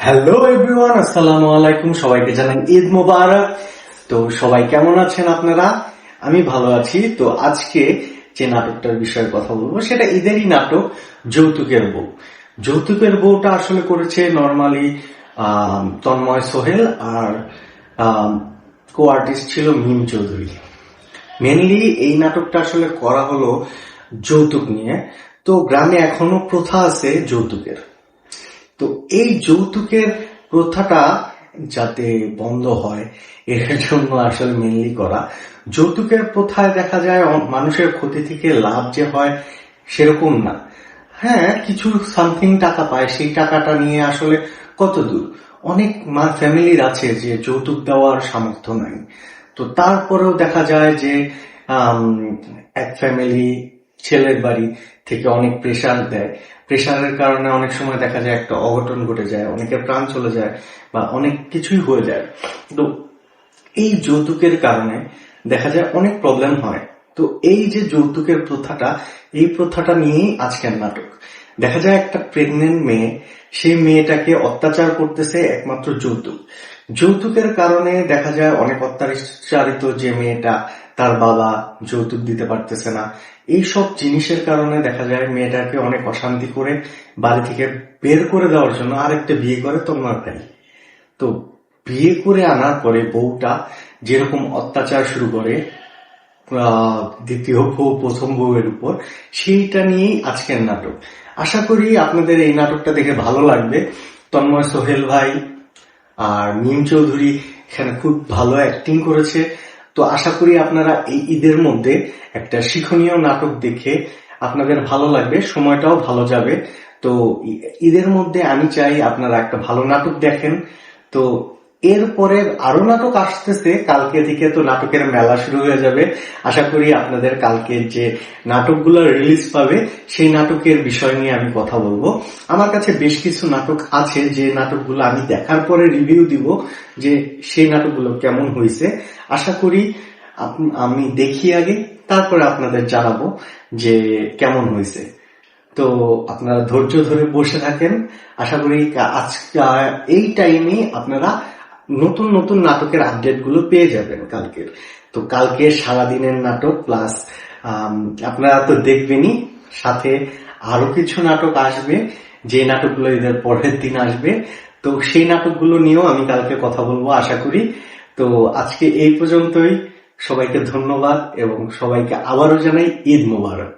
Hello everyone, আসসালামু আলাইকুম। সবাইকে জানাই ঈদ মোবারক। তো সবাই কেমন আছেন আপনারা? আমি ভালো আছি। তো আজকে যে নাটকটার বিষয়ে কথা বলবো সেটা ঈদেরই নাটক, যৌতুকের বউ। যৌতুকের বউটা আসলে করেছে নর্মালি তন্ময় সোহেল, আর কো আর্টিস্ট ছিল মিম চৌধুরী। মেনলি এই নাটকটা আসলে করা হলো যৌতুক নিয়ে। তো গ্রামে এখনো প্রথা আছে যৌতুকের। তো এই যৌতুকের প্রথাটা যাতে বন্ধ হয় এর জন্য আসলে মেনলি করা। যৌতুকের প্রথায় দেখা যায় মানুষের ক্ষতি থেকে লাভ যে হয় সেরকম না। হ্যাঁ, কিছু সামথিং টাকা পায়, সেই টাকাটা নিয়ে আসলে কত দূর। অনেক ফ্যামিলির আছে যে যৌতুক দেওয়ার সামর্থ্য নাই, তো তারপরেও দেখা যায় যে এক ফ্যামিলি ছেলের বাড়ি থেকে অনেক প্রেশার দেয়। প্রেশারের কারণে অনেক সময় দেখা যায় একটা অঘটন ঘটে যায়, অনেকের প্রাণ চলে যায় বা অনেক কিছুই হয়ে যায়। তো এই যৌতুকের কারণে দেখা যায় অনেক প্রবলেম হয়। তো এই যে যৌতুকের প্রথাটা, এই প্রথাটা নিয়েই আজকের নাটক। দেখা যায় একটা প্রেগনেন্ট মেয়ে, সেই মেয়েটাকে অত্যাচার করতেছে একমাত্র যৌতুক। যৌতুকের কারণে দেখা যায় অনেক অত্যাচারিত যে মেয়েটা, তার বাবা যৌতুক দিতে পারতেছে না। এইসব জিনিসের কারণে দেখা যায় মেয়েটাকে অনেক অশান্তি করে বাড়ি থেকে বের করে দেওয়ার জন্য আরেকটা বিয়ে করে তন্ময় ভাই। তো বিয়ে করে আনার পরে বউটা যেরকম অত্যাচার শুরু করে দ্বিতীয় বউ প্রথম বউয়ের উপর, সেইটা নিয়েই আজকের নাটক। আশা করি আপনাদের এই নাটকটা দেখে ভালো লাগবে। তন্ময় সোহেল ভাই আর মিম চৌধুরী এখানে খুব ভালো অ্যাক্টিং করেছে। তো আশা করি আপনারা এই ঈদের মধ্যে একটা শিক্ষণীয় নাটক দেখে আপনাদের ভালো লাগবে, সময়টাও ভালো যাবে। তো ঈদের মধ্যে আমি চাই আপনারা একটা ভালো নাটক দেখেন। তো এরপরে আরো নাটক আসতেছে, কালকে থেকে তো নাটকের মেলা শুরু হয়ে যাবে। আশা করি আপনাদের কালকে যে নাটকগুলো রিলিজ পাবে সেই নাটকের বিষয় নিয়ে আমি কথা বলবো। আমার কাছে বেশ কিছু নাটক আছে যে নাটকগুলো আমি দেখার পরে রিভিউ দিব যে সেই নাটকগুলো কেমন হয়েছে। আশা করি আমি দেখি আগে, তারপরে আপনাদের জানাবো যে কেমন হয়েছে। তো আপনারা ধৈর্য ধরে বসে থাকেন। আশা করি আজকে এই টাইমে আপনারা নতুন নতুন নাটকের আপডেট গুলো পেয়ে যাবেন কালকের। তো কালকে সারাদিনের নাটক প্লাস আপনারা তো দেখবেনই, সাথে আরো কিছু নাটক আসবে, যে নাটকগুলো এদের পরের দিন আসবে। তো সেই নাটকগুলো নিয়েও আমি কালকে কথা বলবো আশা করি। তো আজকে এই পর্যন্তই। সবাইকে ধন্যবাদ এবং সবাইকে আবারও জানাই ঈদ মোবারক।